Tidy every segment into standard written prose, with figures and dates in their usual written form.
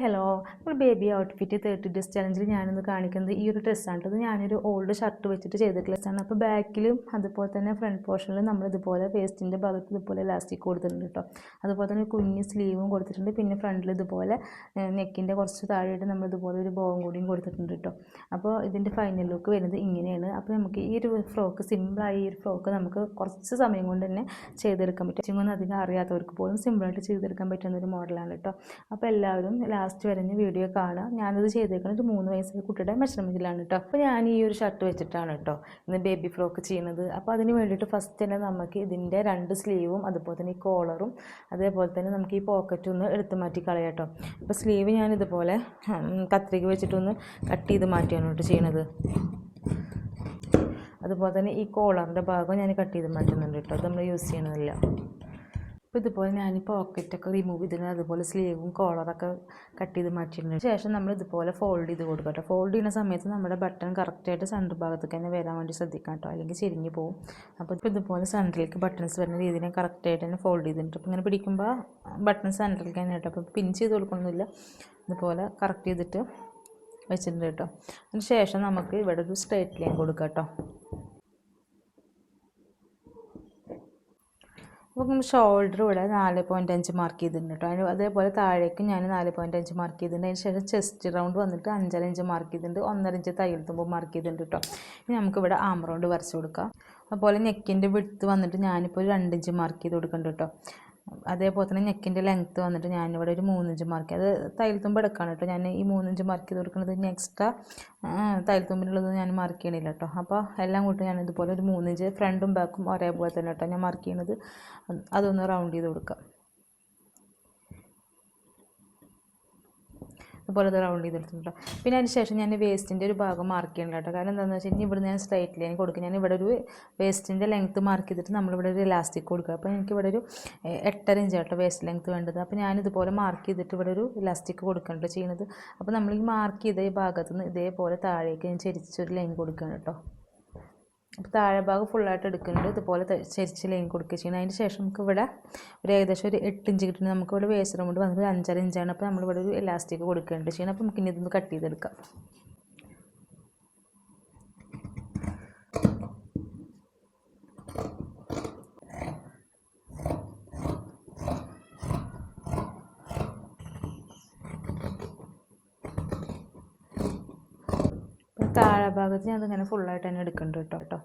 Hello, ഒരു baby outfit 30 days ചലഞ്ചിൽ ഞാനിന്ന് കാണിക്കുന്നത് ഈ ഒരു ഡ്രസ്സാണ്. ഇത് ഞാനൊരു ഓൾഡ് ഷർട്ട് വെച്ചിട്ട് ചെയ്തിട്ടുള്ള ഡ്രസ്സാണ്. അപ്പോൾ ബാക്കിലും അതുപോലെ തന്നെ ഫ്രണ്ട് പോർഷനിലും നമ്മളിതുപോലെ വേസ്റ്റിൻ്റെ ഭാഗത്ത് ഇതുപോലെ ഇലാസ്റ്റിക് കൊടുത്തിട്ടുണ്ട് കേട്ടോ. അതുപോലെ തന്നെ കുഞ്ഞ് സ്ലീവും കൊടുത്തിട്ടുണ്ട്. പിന്നെ ഫ്രണ്ടിൽ ഇതുപോലെ നെക്കിൻ്റെ കുറച്ച് താഴെയായിട്ട് നമ്മളിതുപോലെ ഒരു ബോവും കൂടിയും കൊടുത്തിട്ടുണ്ട് കേട്ടോ. അപ്പോൾ ഇതിൻ്റെ ഫൈനൽ ലുക്ക് വരുന്നത് ഇങ്ങനെയാണ്. അപ്പോൾ നമുക്ക് ഈ ഒരു ഫ്രോക്ക്, സിമ്പിളായി ഈ ഒരു ഫ്രോക്ക് നമുക്ക് കുറച്ച് സമയം കൊണ്ട് തന്നെ ചെയ്തെടുക്കാൻ പറ്റും. സ്റ്റിച്ചിങ്ങൊന്നും അധികം അറിയാത്തവർക്ക് പോലും സിമ്പിളായിട്ട് ചെയ്തെടുക്കാൻ പറ്റുന്ന ഒരു മോഡലാണ് കേട്ടോ. അപ്പോൾ എല്ലാവരും ലാസ്റ്റ് വരെ വീഡിയോ കാണുക. ഞാനത് ചെയ്തേക്കുന്നത് 3 വയസ്സായ കുട്ടിയുടെ മെഷർമെൻറ്റിലാണ് കേട്ടോ. അപ്പോൾ ഞാൻ ഈ ഒരു ഷർട്ട് വെച്ചിട്ടാണ് കേട്ടോ ഇന്ന് ബേബി ഫ്രോക്ക് ചെയ്യുന്നത്. അപ്പോൾ അതിന് വേണ്ടിയിട്ട് ഫസ്റ്റ് തന്നെ നമുക്ക് ഇതിൻ്റെ 2 സ്ലീവും അതുപോലെ തന്നെ ഈ കോളറും അതേപോലെ തന്നെ നമുക്ക് ഈ പോക്കറ്റും ഒന്ന് എടുത്ത് മാറ്റി കളയാം കേട്ടോ. അപ്പോൾ സ്ലീവ് ഞാൻ ഇതുപോലെ കത്രിക വെച്ചിട്ടൊന്ന് കട്ട് ചെയ്ത് മാറ്റിയാണ് കേട്ടോ ചെയ്യണത്. അതുപോലെ തന്നെ ഈ കോളറിൻ്റെ ഭാഗം ഞാൻ കട്ട് ചെയ്ത് മാറ്റുന്നുണ്ട് കേട്ടോ. അത് നമ്മൾ യൂസ് ചെയ്യണമെന്നില്ല. അപ്പോൾ ഇതുപോലെ ഞാൻ പോക്കറ്റൊക്കെ റിമൂവ് ചെയ്തിട്ട് അതുപോലെ സ്ലീവും കോളറൊക്കെ കട്ട് ചെയ്ത് മാറ്റിയിട്ടുണ്ട്. ശേഷം നമ്മൾ ഇതുപോലെ ഫോൾഡ് ചെയ്ത് കൊടുക്കുക കേട്ടോ. ഫോൾഡ് ചെയ്യുന്ന സമയത്ത് നമ്മുടെ ബട്ടൺ കറക്റ്റായിട്ട് സെൻറ്റർ ഭാഗത്തേക്ക് തന്നെ വരാൻ വേണ്ടി ശ്രദ്ധിക്കാം കേട്ടോ, അല്ലെങ്കിൽ ചെരിഞ്ഞ് പോകും. അപ്പോൾ ഇപ്പോൾ ഇതുപോലെ സെൻറ്ററിലേക്ക് ബട്ടൺസ് വരുന്ന രീതിയിൽ കറക്റ്റായിട്ട് തന്നെ ഫോൾഡ് ചെയ്തിട്ടുണ്ട്. അപ്പോൾ ഇങ്ങനെ പിടിക്കുമ്പോൾ ബട്ടൺ സെൻറ്ററിലേക്ക് തന്നെ കേട്ടോ. അപ്പോൾ പിൻ ചെയ്ത് കൊടുക്കണമെന്നില്ല, ഇതുപോലെ കറക്റ്റ് ചെയ്തിട്ട് വെച്ചിട്ടുണ്ട് കേട്ടോ. അതിന് ശേഷം നമുക്ക് ഇവിടെ ഒരു സ്ട്രേറ്റ് ലൈൻ കൊടുക്കാം കേട്ടോ. അപ്പം ഷോൾഡർ ഇവിടെ 4.5 മാർക്ക് ചെയ്തിട്ടുണ്ട് കേട്ടോ. അതേപോലെ താഴേക്ക് ഞാൻ 4.5 മാർക്ക് ചെയ്തിട്ടുണ്ട്. അതിന് ശേഷം ചെസ്റ്റ് റൗണ്ട് വന്നിട്ട് 5.5 ഇഞ്ച് മാർക്ക് ചെയ്തിട്ടുണ്ട്. 1.5 ഇഞ്ച് തയ്യൽ തുമ്പ് മാർക്ക് ചെയ്തിട്ടുണ്ട് കേട്ടോ. ഇനി നമുക്കിവിടെ ആം റൗണ്ട് വരച്ച് കൊടുക്കാം. അതുപോലെ നെക്കിൻ്റെ വിഡ്ത്ത് വന്നിട്ട് ഞാനിപ്പോൾ 2 ഇഞ്ച് മാർക്ക് ചെയ്ത് കൊടുക്കുന്നുണ്ട് കേട്ടോ. അതേപോലെ തന്നെ നെക്കിൻ്റെ ലെങ്ത്ത് വന്നിട്ട് ഞാനിവിടെ ഒരു 3 ഇഞ്ച് മാർക്ക് ചെയ്ത് തയ്യൽ തുമ്പ് എടുക്കുകയാണ് കേട്ടോ. ഞാൻ ഈ 3 ഇഞ്ച് മാർക്ക് ചെയ്ത് കൊടുക്കുന്നത്. ഇനി എക്സ്ട്രാ തയ്യൽ തുമ്പിനുള്ളത് ഞാൻ മാർക്ക് ചെയ്യണില്ല കേട്ടോ. അപ്പോൾ എല്ലാം കൂട്ടി ഞാൻ ഇതുപോലെ ഒരു 3 ഇഞ്ച് ഫ്രണ്ടും ബാക്കും ഒരേപോലെ തന്നെ കേട്ടോ ഞാൻ മാർക്ക് ചെയ്യണത്. അതൊന്ന് റൗണ്ട് ചെയ്ത് കൊടുക്കാം. അതുപോലെ അത് റൗണ്ട് ചെയ്തെടുത്തിട്ടുണ്ടോ. പിന്നെ അതിന് ശേഷം ഞാൻ വേസ്റ്റിൻ്റെ ഒരു ഭാഗം മാർക്ക് ചെയ്യണം കേട്ടോ. കാരണം എന്താണെന്ന് വെച്ച് കഴിഞ്ഞാൽ ഇവിടെ ഞാൻ സ്ട്രൈറ്റ് ലൈൻ കൊടുക്കും. ഞാൻ ഇവിടെ ഒരു വേസ്റ്റിൻ്റെ ലെങ്ത്ത് മാർക്ക് ചെയ്തിട്ട് നമ്മളിവിടെ ഒരു ഇലാസ്റ്റിക് കൊടുക്കുക. അപ്പോൾ എനിക്കിവിടെ ഒരു 8.5 ഇഞ്ച് കേട്ടോ വേസ്റ്റ് ലെങ്ത്ത് വേണ്ടത്. അപ്പോൾ ഞാനിതുപോലെ മാർക്ക് ചെയ്തിട്ട് ഇവിടെ ഒരു ഇലാസ്റ്റിക് കൊടുക്കുന്നുണ്ട് ചെയ്യുന്നത്. അപ്പോൾ നമ്മൾ ഈ മാർക്ക് ചെയ്ത ഈ ഭാഗത്തു നിന്ന് ഇതേപോലെ താഴേക്ക് ഞാൻ ചെരിച്ചൊരു ലൈൻ കൊടുക്കുകയാണ് കേട്ടോ. അപ്പോൾ താഴെ ഭാഗം ഫുള്ളായിട്ട് എടുക്കുന്നുണ്ട്. ഇതുപോലെ ചെരിച്ച് ലൈൻ കൊടുക്കുക ചെയ്യണം. അതിന് ശേഷം നമുക്ക് ഇവിടെ ഒരു ഏകദേശം ഒരു 8 ഇഞ്ച് കിട്ടുന്നത്. നമുക്കിവിടെ വേസ്റ്റ് റൗണ്ട് വന്നിട്ട് 5.5 ഇഞ്ചാണ്. അപ്പോൾ നമ്മളിവിടെ ഒരു ഇലാസ്റ്റിക് കൊടുക്കേണ്ടത് ചെയ്യണം. അപ്പോൾ നമുക്കിനി ഇതൊന്ന് കട്ട് ചെയ്തെടുക്കാം. താഴെ ഭാഗത്ത് ഞാൻ അതിങ്ങനെ ഫുള്ളായിട്ട് തന്നെ എടുക്കുന്നുണ്ട് കേട്ടോ.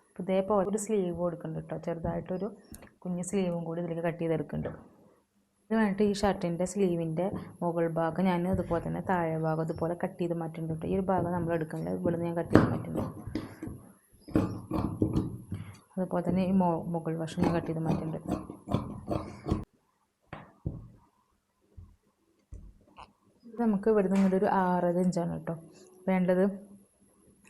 അപ്പോൾ ഇതേപോലെ ഒരു സ്ലീവ് കൊടുക്കുന്നുണ്ട് കേട്ടോ. ചെറുതായിട്ടൊരു കുഞ്ഞ് സ്ലീവും കൂടി ഇതിലേക്ക് കട്ട് ചെയ്തെടുക്കുന്നുണ്ട്. ഇത് വേണ്ടിയിട്ട് ഈ ഷർട്ടിൻ്റെ സ്ലീവിൻ്റെ മുകൾ ഭാഗം ഞാൻ അതുപോലെ തന്നെ താഴെ ഭാഗം അതുപോലെ കട്ട് ചെയ്ത് മാറ്റുന്നുണ്ട് കേട്ടോ. ഈ ഒരു ഭാഗം നമ്മൾ എടുക്കുന്നുണ്ട്, ഇവിടെ നിന്ന് ഞാൻ കട്ട് ചെയ്ത് മാറ്റുന്നുണ്ട്. അതുപോലെ തന്നെ ഈ മുകൾ വശം ഞാൻ കട്ട് ചെയ്ത് മാറ്റുന്നുണ്ട്. നമുക്ക് ഇവിടെ നിന്ന് ഇങ്ങോട്ട് ഒരു 6.5 ഇഞ്ചാണ് കേട്ടോ വേണ്ടത്.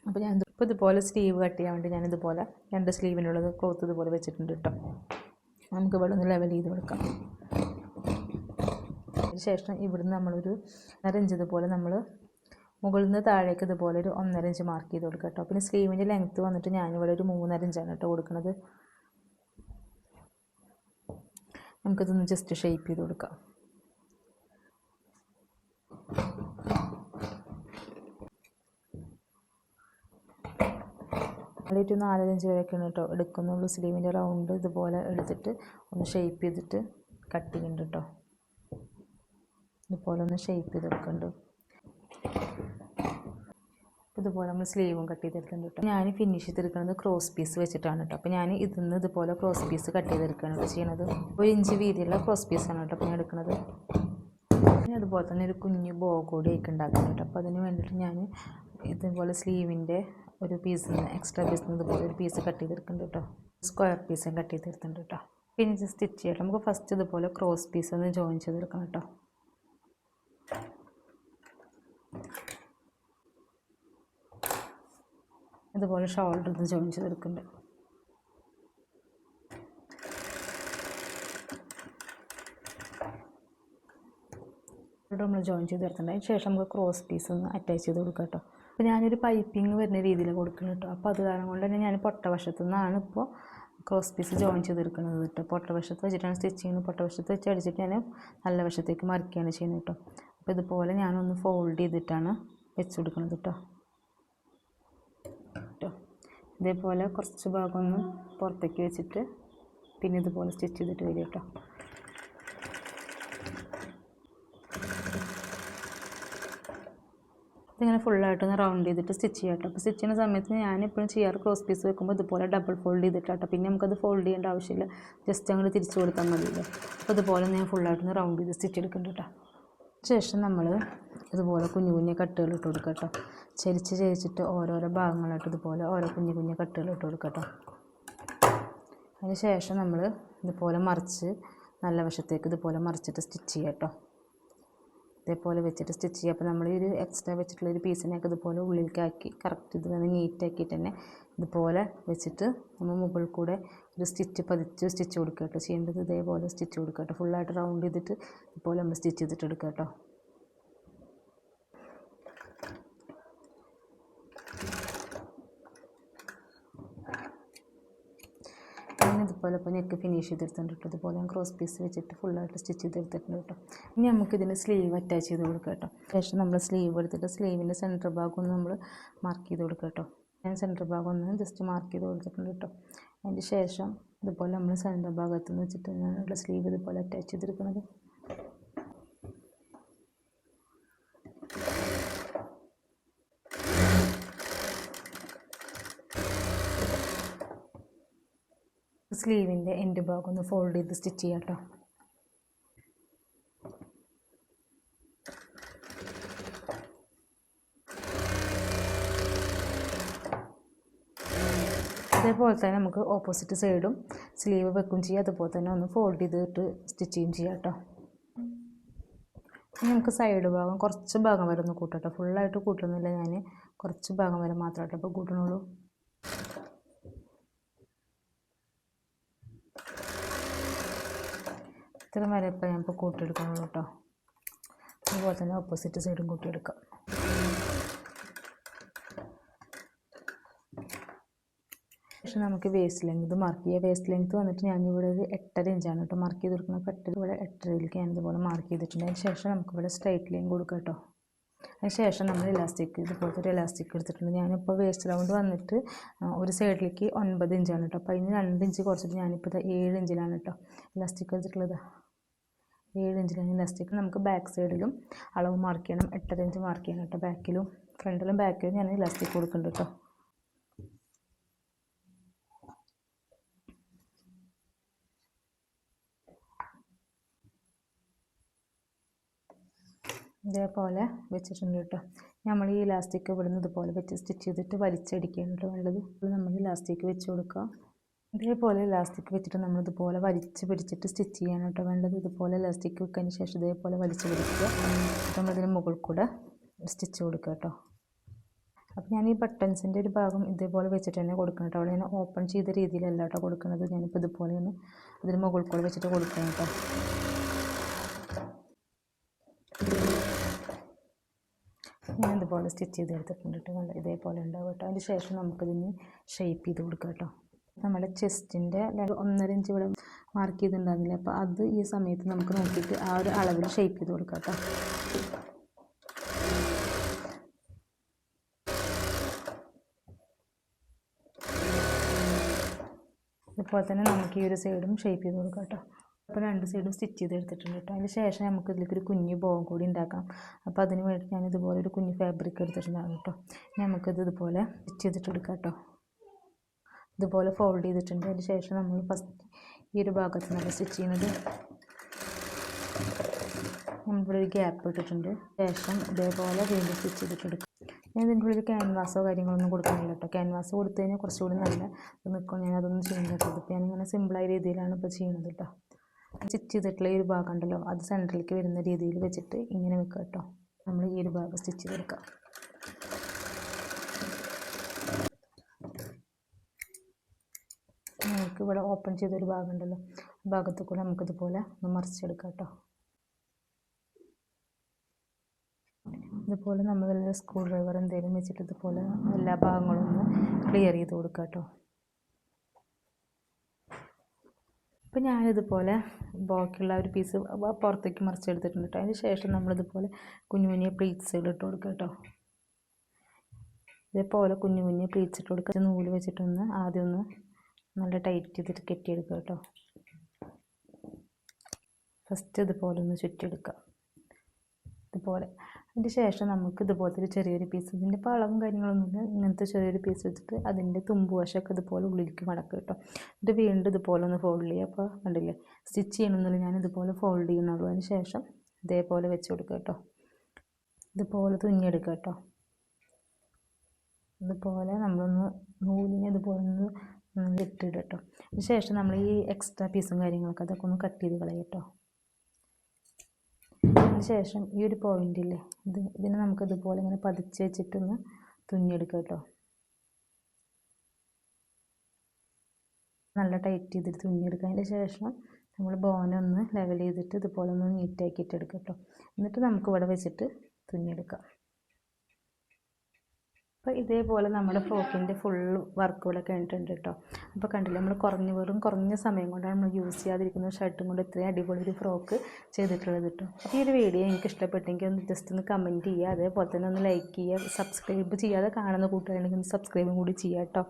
അപ്പോൾ ഞാൻ ഇപ്പോൾ ഇതുപോലെ സ്ലീവ് കട്ട് ചെയ്യാൻ വേണ്ടി ഞാനിതുപോലെ 2 സ്ലീവിനുള്ളത് ക്ലോത്ത് ഇതുപോലെ വെച്ചിട്ടുണ്ട് കേട്ടോ. നമുക്ക് ഇവിടെ ഒന്ന് ലെവൽ ചെയ്ത് കൊടുക്കാം. അതിന് ശേഷം ഇവിടുന്ന് നമ്മളൊരു 1.5 ഇഞ്ച് ഇതുപോലെ നമ്മൾ മുകളിൽ നിന്ന് താഴേക്ക് ഇതുപോലെ ഒരു 1.5 ഇഞ്ച് മാർക്ക് ചെയ്ത് കൊടുക്കാം കേട്ടോ. പിന്നെ സ്ലീവിൻ്റെ ലെങ്ത്ത് വന്നിട്ട് ഞാനിവിടെ ഒരു 3.5 ഇഞ്ചാണ് കേട്ടോ കൊടുക്കുന്നത്. നമുക്കിതൊന്ന് ജസ്റ്റ് ഷേപ്പ് ചെയ്ത് കൊടുക്കാം. ഒരു 4.5 ഇഞ്ച് വരെയൊക്കെയാണ് കേട്ടോ എടുക്കുന്നുള്ളൂ. സ്ലീവിൻ്റെ റൗണ്ട് ഇതുപോലെ എടുത്തിട്ട് ഒന്ന് ഷേപ്പ് ചെയ്തിട്ട് കട്ട് ചെയ്യുന്നുണ്ട് കേട്ടോ. ഇതുപോലെ ഒന്ന് ഷേപ്പ് ചെയ്തെടുക്കുന്നുണ്ട്. ഇതുപോലെ നമ്മൾ സ്ലീവും കട്ട് ചെയ്തെടുക്കുന്നുണ്ട് കേട്ടോ. ഞാൻ ഫിനിഷ് ചെയ്തെടുക്കുന്നത് ക്രോസ് പീസ് വെച്ചിട്ടാണ് കേട്ടോ. അപ്പോൾ ഞാൻ ഇതിന്ന് ഇതുപോലെ ക്രോസ് പീസ് കട്ട് ചെയ്തെടുക്കുകയാണ് ചെയ്യണത്. 1 ഇഞ്ച് വീതിയുള്ള ക്രോസ് പീസാണ് കേട്ടോ അപ്പോൾ ഞാൻ എടുക്കുന്നത്. പിന്നെ അതുപോലെ തന്നെ ഒരു കുഞ്ഞ് ബോ കൂടി ആയിട്ട് ഉണ്ടാക്കുന്നുണ്ട് കേട്ടോ. അപ്പോൾ അതിന് വേണ്ടിയിട്ട് ഞാൻ ഇതുപോലെ സ്ലീവിൻ്റെ ഒരു പീസ് എക്സ്ട്രാ പീസിൽ നിന്ന് ഇതുപോലെ ഒരു പീസ് കട്ട് ചെയ്തെടുക്കുന്നുണ്ട് കേട്ടോ. സ്ക്വയർ പീസും കട്ട് ചെയ്തെടുക്കുന്നുണ്ട് കേട്ടോ. പിന്നെ ഇത് സ്റ്റിച്ച് ചെയ്യണം. നമുക്ക് ഫസ്റ്റ് ഇതുപോലെ ക്രോസ് പീസ് ഒന്ന് ജോയിൻ ചെയ്തെടുക്കണം കേട്ടോ. ഇതുപോലെ ഷോൾഡർ ഒന്ന് ജോയിൻ ചെയ്തെടുക്കുന്നുണ്ട്. ഇവിടെ നമ്മൾ ജോയിൻ ചെയ്ത് എടുത്തിട്ടുണ്ട്. അതിന് ശേഷം നമുക്ക് ക്രോസ് പീസ് ഒന്ന് അറ്റാച്ച് ചെയ്ത് കൊടുക്കാം കേട്ടോ. അപ്പോൾ ഞാനൊരു പൈപ്പിംഗ് വരുന്ന രീതിയിൽ കൊടുക്കണം കേട്ടോ. അപ്പോൾ അത് കാരണം കൊണ്ട് തന്നെ ഞാൻ പൊട്ടവശത്തു നിന്നാണ് ഇപ്പോൾ ക്രോസ് പീസ് ജോയിൻ ചെയ്തെടുക്കുന്നത് കേട്ടോ. പൊട്ടവശത്ത് വെച്ചിട്ടാണ് സ്റ്റിച്ച് ചെയ്യുന്നത്. പൊട്ടവശത്ത് വെച്ച് അടിച്ചിട്ട് ഞാൻ നല്ല വശത്തേക്ക് മറിക്കുകയാണ് ചെയ്യുന്നത് കേട്ടോ. അപ്പോൾ അപ്പോൾ ഇതുപോലെ ഞാനൊന്ന് ഫോൾഡ് ചെയ്തിട്ടാണ് വെച്ച് കൊടുക്കുന്നത് കേട്ടോ. ഇതേപോലെ കുറച്ച് ഭാഗം ഒന്ന് പുറത്തേക്ക് വെച്ചിട്ട് പിന്നെ ഇതുപോലെ സ്റ്റിച്ച് ചെയ്തിട്ട് വരും കേട്ടോ. ഇതിങ്ങനെ ഫുള്ളായിട്ടൊന്ന് റൗണ്ട് ചെയ്തിട്ട് സ്റ്റിച്ച് ചെയ്യാം കേട്ടോ. അപ്പോൾ സ്റ്റിച്ച് ചെയ്യുന്ന സമയത്ത് ഞാനെപ്പോഴും ചെയ്യാറ് ക്രോസ് പീസ് വെക്കുമ്പോൾ ഇതുപോലെ ഡബിൾ ഫോൾഡ് ചെയ്തിട്ടാട്ടോ. പിന്നെ നമുക്കത് ഫോൾഡ് ചെയ്യേണ്ട ആവശ്യമില്ല, ജസ്റ്റ് അങ്ങോട്ട് തിരിച്ച് കൊടുത്താൽ മതിയല്ലോ. അപ്പോൾ ഇതുപോലെ ഞാൻ ഫുള്ളായിട്ടൊന്ന് റൗണ്ട് ചെയ്ത് സ്റ്റിച്ച് എടുക്കുന്നുണ്ട് കേട്ടോ. ശേഷം നമ്മൾ ഇതുപോലെ കുഞ്ഞു കുഞ്ഞു കട്ടുകൾ ഇട്ട് കൊടുക്കുക കേട്ടോ. ചരിച്ചിട്ട് ഓരോരോ ഭാഗങ്ങളായിട്ട് ഇതുപോലെ ഓരോ കുഞ്ഞു കുഞ്ഞു കട്ടുകൾ ഇട്ട് കൊടുക്കുക കേട്ടോ. അതിന് ശേഷം നമ്മൾ ഇതുപോലെ മറിച്ച് നല്ല വശത്തേക്ക് ഇതുപോലെ മറിച്ചിട്ട് സ്റ്റിച്ച് ചെയ്യുക കേട്ടോ. ഇതേപോലെ വെച്ചിട്ട് സ്റ്റിച്ച് ചെയ്യുക. അപ്പോൾ നമ്മൾ ഈ ഒരു എക്സ്ട്രാ വെച്ചിട്ടുള്ളൊരു പീസിനെയൊക്കെ ഇതുപോലെ ഉള്ളിലേക്കാക്കി കറക്റ്റ് ഇത് നീറ്റാക്കിയിട്ട് തന്നെ ഇതുപോലെ വെച്ചിട്ട് നമ്മൾ മുകളിൽ കൂടെ ഒരു സ്റ്റിച്ച് പതിച്ച് സ്റ്റിച്ച് കൊടുക്കുക കേട്ടോ. ചെയ്യേണ്ടത് ഇതേപോലെ സ്റ്റിച്ച് കൊടുക്കുക കേട്ടോ. ഫുള്ളായിട്ട് റൗണ്ട് ചെയ്തിട്ട് ഇതുപോലെ നമ്മൾ സ്റ്റിച്ച് ചെയ്തിട്ട് എടുക്കുക കേട്ടോ. പിന്നെ ഇതുപോലെ ഇപ്പോൾ നെക്ക് ഫിനിഷ് ചെയ്തെടുത്തിട്ടുണ്ട് കേട്ടോ. ഇതുപോലെ ഞാൻ ക്രോസ് പീസ് വെച്ചിട്ട് ഫുള്ളായിട്ട് സ്റ്റിച്ച് ചെയ്തെടുത്തിട്ടുണ്ട് കേട്ടോ. ഇനി നമുക്കിതിന് സ്ലീവ് അറ്റാച്ച് ചെയ്ത് കൊടുക്കുക കേട്ടോ. ശേഷം നമ്മൾ സ്ലീവ് എടുത്തിട്ട് സ്ലീവിൻ്റെ സെൻറ്റർ ഭാഗം ഒന്ന് നമ്മൾ മാർക്ക് ചെയ്ത് കൊടുക്കുക കേട്ടോ. ഞാൻ സെൻറ്റർ ഭാഗം ഒന്ന് ജസ്റ്റ് മാർക്ക് ചെയ്ത് കൊടുത്തിട്ടുണ്ട് കേട്ടോ. അതിന് ശേഷം ഇതുപോലെ നമ്മൾ സെൻറ്റർ ഭാഗത്ത് നിന്ന് വെച്ചിട്ട് ഞാനുള്ള സ്ലീവ് ഇതുപോലെ അറ്റാച്ച് ചെയ്തെടുക്കുന്നത്. സ്ലീവിൻ്റെ എൻഡ് ഭാഗം ഒന്ന് ഫോൾഡ് ചെയ്ത് സ്റ്റിച്ച് ചെയ്യാം കേട്ടോ. അതേപോലെ തന്നെ നമുക്ക് ഓപ്പോസിറ്റ് സൈഡും സ്ലീവ് വെക്കും ചെയ്യാം. അതുപോലെ തന്നെ ഒന്ന് ഫോൾഡ് ചെയ്തിട്ട് സ്റ്റിച്ച് ചെയ്യും ചെയ്യാം കേട്ടോ. ഇനി നമുക്ക് സൈഡ് ഭാഗം കുറച്ച് ഭാഗം വരെ ഒന്ന് കൂട്ടാം കേട്ടോ. ഫുള്ളായിട്ട് കൂട്ടുന്നില്ല, ഞാൻ കുറച്ച് ഭാഗം വരെ മാത്രമായിട്ട് ഇപ്പോൾ കൂട്ടണുള്ളൂ. ഇത്ര വരെ ഇപ്പോൾ ഞാനിപ്പോൾ കൂട്ടിയെടുക്കണുള്ളൂ കേട്ടോ. അതുപോലെ തന്നെ ഓപ്പോസിറ്റ് സൈഡും കൂട്ടിയെടുക്കാം. പക്ഷേ നമുക്ക് വേസ്റ്റ് ലെങ്ത് മാർക്ക് ചെയ്യുക. വേസ്റ്റ് ലെങ്ത് വന്നിട്ട് ഞാനിവിടെ ഒരു 8.5 ഇഞ്ചാണ് കേട്ടോ മാർക്ക് ചെയ്ത് കൊടുക്കുന്നത്. അപ്പോൾ 8 ഇവിടെ 8.5ലേക്ക് ഞാൻ ഇതുപോലെ മാർക്ക് ചെയ്തിട്ടുണ്ട്. അതിന് ശേഷം നമുക്കിവിടെ സ്ട്രൈറ്റ് ലൈൻ കൊടുക്കാം കേട്ടോ. അതിന് ശേഷം നമ്മൾ ഇലാസ്റ്റിക് ഇതുപോലത്തെ ഒരു ഇലാസ്റ്റിക് എടുത്തിട്ടുണ്ട്. ഞാനിപ്പോൾ വേസ്റ്റ് റൗണ്ട് വന്നിട്ട് ഒരു സൈഡിലേക്ക് 9 ഇഞ്ചാണ് കേട്ടോ. അപ്പോൾ അതിന് 2 ഇഞ്ച് കുറച്ചിട്ട് ഞാനിപ്പോൾ 7 ഇഞ്ചിലാണ് കേട്ടോ ഇലാസ്റ്റിക് എടുത്തിട്ടുള്ളത്. 7 ഇഞ്ചിലാണ് ഇലാസ്റ്റിക്. നമുക്ക് ബാക്ക് സൈഡിലും അളവ് മാർക്ക് ചെയ്യണം. 8.5 ഇഞ്ച് മാർക്ക് ചെയ്യണം കേട്ടോ. ബാക്കിലും ഫ്രണ്ടിലും ബാക്കിലും ഞാൻ ഇലാസ്റ്റിക് കൊടുക്കുന്നുണ്ട് കേട്ടോ. ഇതേപോലെ വെച്ചിട്ടുണ്ട് കേട്ടോ. നമ്മൾ ഈ ഇലാസ്റ്റിക് ഇവിടുന്ന് ഇതുപോലെ വെച്ച് സ്റ്റിച്ച് ചെയ്തിട്ട് വലിച്ചടിക്കുകയാണ് കേട്ടോ വേണ്ടത്. നമ്മൾ ഇലാസ്റ്റിക് വെച്ച് കൊടുക്കുക. ഇതേപോലെ ഇലാസ്റ്റിക് വെച്ചിട്ട് നമ്മളിതുപോലെ വലിച്ച് പിടിച്ചിട്ട് സ്റ്റിച്ച് ചെയ്യാൻ കേട്ടോ വേണ്ടത്. ഇതുപോലെ ഇലാസ്റ്റിക് വെച്ചതിന് ശേഷം ഇതേപോലെ വലിച്ച് പിടിക്കുക. നമ്മളിതിന് മുകളിൽ കൂടെ സ്റ്റിച്ച് കൊടുക്കുക കേട്ടോ. അപ്പോൾ ഞാൻ ഈ ബട്ടൺസിൻ്റെ ഒരു ഭാഗം ഇതേപോലെ വെച്ചിട്ട് തന്നെ കൊടുക്കണം കേട്ടോ. അവിടെ ഞാൻ ഓപ്പൺ ചെയ്ത രീതിയിലല്ല കേട്ടോ കൊടുക്കുന്നത്. ഞാനിപ്പോൾ ഇതുപോലെയാണ് ഇതിന് മുകളിൽ കൂടെ വെച്ചിട്ട് കൊടുക്കണം കേട്ടോ. ഞാൻ ഇതുപോലെ സ്റ്റിച്ച് ചെയ്തെടുത്തിട്ടുണ്ട് കേട്ടോ. ഇതേപോലെ ഉണ്ടാവും കേട്ടോ. അതിന് ശേഷം നമുക്കിതിന് ഷേപ്പ് ചെയ്ത് കൊടുക്കാം കേട്ടോ. നമ്മുടെ ചെസ്റ്റിൻ്റെ 1.5 ഇഞ്ച് ഇവിടെ മാർക്ക് ചെയ്തിട്ടുണ്ടാകുന്നില്ല. അപ്പോൾ അത് ഈ സമയത്ത് നമുക്ക് നോക്കിയിട്ട് ആ ഒരു അളവിൽ ഷേപ്പ് ചെയ്ത് കൊടുക്കാം കേട്ടോ. അതുപോലെ തന്നെ നമുക്ക് ഈ ഒരു സൈഡും ഷേപ്പ് ചെയ്ത് കൊടുക്കാം കേട്ടോ. അപ്പോൾ 2 സൈഡും സ്റ്റിച്ച് ചെയ്തെടുത്തിട്ടുണ്ട് കേട്ടോ. അതിന് ശേഷം നമുക്ക് ഇതിലേക്കൊരു കുഞ്ഞ് ബോം കൂടി ഉണ്ടാക്കാം. അപ്പോൾ അതിന് വേണ്ടി ഞാൻ ഇതുപോലെ ഒരു കുഞ്ഞ് ഫാബ്രിക് എടുത്തിട്ടുണ്ടാകും കേട്ടോ. നമുക്കിത് ഇതുപോലെ സ്റ്റിച്ച് ചെയ്തിട്ടെടുക്കാം കേട്ടോ. ഇതുപോലെ ഫോൾഡ് ചെയ്തിട്ടുണ്ട്. അതിന് ശേഷം നമ്മൾ ഫസ്റ്റ് ഈ ഒരു ഭാഗത്ത് നല്ല സ്റ്റിച്ച് ചെയ്യുന്നത് നമ്മളിവിടെ ഒരു ഗ്യാപ്പ് ഇട്ടിട്ടുണ്ട്. ശേഷം ഇതേപോലെ വീണ്ടും സ്റ്റിച്ച് ചെയ്തിട്ടെടുക്കാം. ഞാൻ ഇതിൻ്റെ ഉള്ളിൽ ക്യാൻവാസോ കാര്യങ്ങളൊന്നും കൊടുക്കുന്നില്ല കേട്ടോ. ക്യാൻവാസ് കൊടുത്തു കഴിഞ്ഞാൽ കുറച്ചുകൂടി നല്ല നിൽക്കും. ഞാൻ അതൊന്നും ചെയ്യുന്നത് കേട്ടോ. ഇപ്പോൾ ഞാനിങ്ങനെ സിമ്പിളായ രീതിയിലാണ് ഇപ്പോൾ ചെയ്യുന്നത് കേട്ടോ. സ്റ്റിച്ച് ചെയ്തിട്ടുള്ള ഈ ഒരു ഭാഗം ഉണ്ടല്ലോ, അത് സെൻറ്ററിലേക്ക് വരുന്ന രീതിയിൽ വെച്ചിട്ട് ഇങ്ങനെ വെക്കുക കേട്ടോ. നമ്മൾ ഈ ഒരു ഭാഗം സ്റ്റിച്ച് ചെയ്തെടുക്കാം. നമുക്ക് ഇവിടെ ഓപ്പൺ ചെയ്തൊരു ഭാഗം ഉണ്ടല്ലോ, ആ ഭാഗത്ത് കൂടെ നമുക്കിതുപോലെ ഒന്ന് മറിച്ചെടുക്കാം കേട്ടോ. ഇതുപോലെ നമ്മൾ വല്ല സ്ക്രൂ ഡ്രൈവർ എന്തെങ്കിലും വെച്ചിട്ട് ഇതുപോലെ എല്ലാ ഭാഗങ്ങളും ഒന്ന് ക്ലിയർ ചെയ്ത് കൊടുക്കാം കേട്ടോ. അപ്പോൾ ഞാനിതുപോലെ ബാക്കിയുള്ള ഒരു പീസ് പുറത്തേക്ക് മറിച്ചെടുത്തിട്ടുണ്ട് കേട്ടോ. അതിന് ശേഷം നമ്മളിതുപോലെ കുഞ്ഞു കുഞ്ഞു പ്ലീറ്റ്സുകൾ ഇട്ട് കൊടുക്കുക കേട്ടോ. ഇതേപോലെ കുഞ്ഞു കുഞ്ഞു പ്ലീറ്റ്സ് ഇട്ട് കൊടുക്കുക. നൂല് വെച്ചിട്ടൊന്ന് ആദ്യം ഒന്ന് നല്ല ടൈറ്റ് ചെയ്തിട്ട് കെട്ടിയെടുക്കുക കേട്ടോ. ഫസ്റ്റ് ഇതുപോലെ ഒന്ന് ചുറ്റിയെടുക്കുക ഇതുപോലെ. അതിന് ശേഷം നമുക്ക് ഇതുപോലത്തെ ഒരു ചെറിയൊരു പീസ്, ഇതിൻ്റെ ഇപ്പോൾ അളവും കാര്യങ്ങളൊന്നുമില്ല, ഇങ്ങനത്തെ ചെറിയൊരു പീസ് വെച്ചിട്ട് അതിൻ്റെ തുമ്പ് വശമൊക്കെ ഇതുപോലെ ഉള്ളിലേക്ക് മടക്കുക കേട്ടോ. എന്നിട്ട് വീണ്ടും ഇതുപോലെ ഒന്ന് ഫോൾഡ് ചെയ്യുക. അപ്പോൾ കണ്ടില്ലേ, സ്റ്റിച്ച് ചെയ്യണമെന്നില്ല, ഞാൻ ഇതുപോലെ ഫോൾഡ് ചെയ്യണുള്ളൂ. അതിന് ശേഷം ഇതേപോലെ വെച്ച് കൊടുക്കുക കേട്ടോ. ഇതുപോലെ തുന്നിയെടുക്കുക കേട്ടോ. ഇതുപോലെ നമ്മളൊന്ന് നൂലിനെ ഇതുപോലെ ഒന്ന് ഇട്ടിടുക കേട്ടോ. അതിന് ശേഷം നമ്മൾ ഈ എക്സ്ട്രാ പീസും കാര്യങ്ങളൊക്കെ അതൊക്കെ ഒന്ന് കട്ട് ചെയ്ത് കളയാം കേട്ടോ. അതിന് ശേഷം ഈ ഒരു പോയിൻ്റില്ലേ, ഇതിനെ നമുക്ക് ഇതുപോലെ ഇങ്ങനെ പതിച്ച് വെച്ചിട്ടൊന്ന് തുന്നിയെടുക്കുക കേട്ടോ. നല്ല ടൈറ്റ് ചെയ്തിട്ട് തുന്നിയെടുക്കുക. അതിന് ശേഷം നമ്മൾ ബോനൊന്ന് ലെവൽ ചെയ്തിട്ട് ഇതുപോലെ ഒന്ന് നീറ്റാക്കിയിട്ടെടുക്കുക കേട്ടോ. എന്നിട്ട് നമുക്ക് ഇവിടെ വെച്ചിട്ട് തുന്നിയെടുക്കാം. അപ്പോൾ ഇതേപോലെ നമ്മുടെ ഫ്രോക്കിൻ്റെ ഫുള്ള് വർക്കുകളൊക്കെ കഴിഞ്ഞിട്ടുണ്ട് കേട്ടോ. അപ്പോൾ കണ്ടില്ല, നമ്മൾ കുറഞ്ഞ സമയം കൊണ്ടാണ് നമ്മൾ യൂസ് ചെയ്യാതിരിക്കുന്ന ഷർട്ടും കൊണ്ട് ഇത്രയും അടിപൊളി ഒരു ഫ്രോക്ക് ചെയ്തിട്ടുള്ളത് കേട്ടോ. അപ്പോൾ ഈ ഒരു വീഡിയോ എനിക്ക് ഇഷ്ടപ്പെട്ടെങ്കിൽ ഒന്ന് ജസ്റ്റ് ഒന്ന് കമൻറ്റ് ചെയ്യുക, അതേപോലെ തന്നെ ഒന്ന് ലൈക്ക് ചെയ്യുക. സബ്സ്ക്രൈബ് ചെയ്യാതെ കാണുന്ന കൂട്ടുകാരുണ്ടെങ്കിൽ ഒന്ന് സബ്സ്ക്രൈബും കൂടി ചെയ്യുക കേട്ടോ.